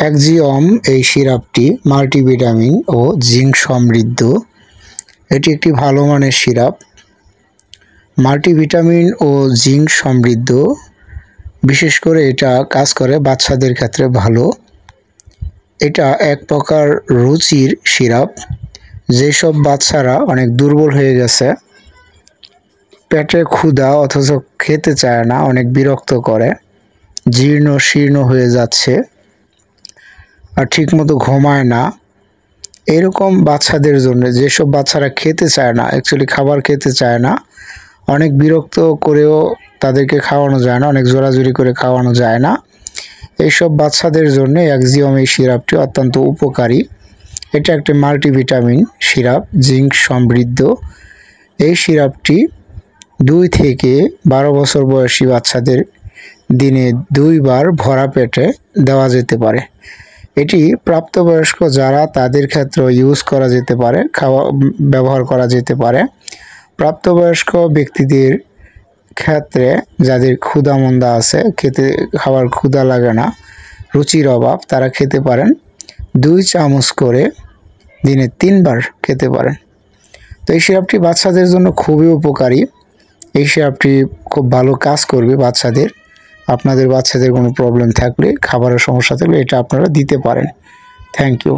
Axiom এই সিরাপটি multivitamin ও zinc সমৃদ্ধ। এটি একটি ভালো মানের সিরাপ। মাল্টিভিটামিন ও জিঙ্ক সমৃদ্ধ, বিশেষ করে এটা কাজ করে বাচ্চাদের ক্ষেত্রে ভালো। এটা এক প্রকার রুচির সিরাপ। যেসব বাচ্চারা অনেক দুর্বল হয়ে গেছে, পেটে ক্ষুধা অথচ খেতে চায় না, অনেক বিরক্ত করে, জীর্ণ শীর্ণ হয়ে যাচ্ছে আর ঠিকমতো ঘুমায় না, এরকম বাচ্চাদের জন্য, যেসব বাচ্চারা খেতে চায় না, অ্যাকচুয়ালি খাবার খেতে চায় না, অনেক বিরক্ত করেও তাদেরকে খাওয়ানো যায় না, অনেক জোরাজুরি করে খাওয়ানো যায় না, এইসব বাচ্চাদের জন্য অ্যাক্সিওম এই সিরাপটি অত্যন্ত উপকারী। এটা একটি মাল্টিভিটামিন সিরাপ, জিঙ্ক সমৃদ্ধ। এই সিরাপটি 2 থেকে 12 বছর বয়সী বাচ্চাদের দিনে 2 বার ভরা পেটে দেওয়া যেতে পারে। এটি প্রাপ্তবয়স্ক যারা, তাদের ক্ষেত্রে ইউজ করা যেতে পারে, ব্যবহার করা যেতে পারে। প্রাপ্তবয়স্ক ব্যক্তিদের ক্ষেত্রে যাদের ক্ষুধামন্দা আছে, খাবার ক্ষুধা লাগে না, রুচির অভাব, তারা খেতে পারেন। 2 চামচ করে দিনে 3 বার খেতে পারেন। তো এই সিরাপটি বাচ্চাদের জন্য খুবই উপকারী। এই সিরাপটি খুব ভালো কাজ করবে বাচ্চাদের। আপনাদের বাচ্চাদের কোনো প্রবলেম থাকলে, খাবারের সমস্যা থাকলে এটা আপনারা দিতে পারেন। Thank you.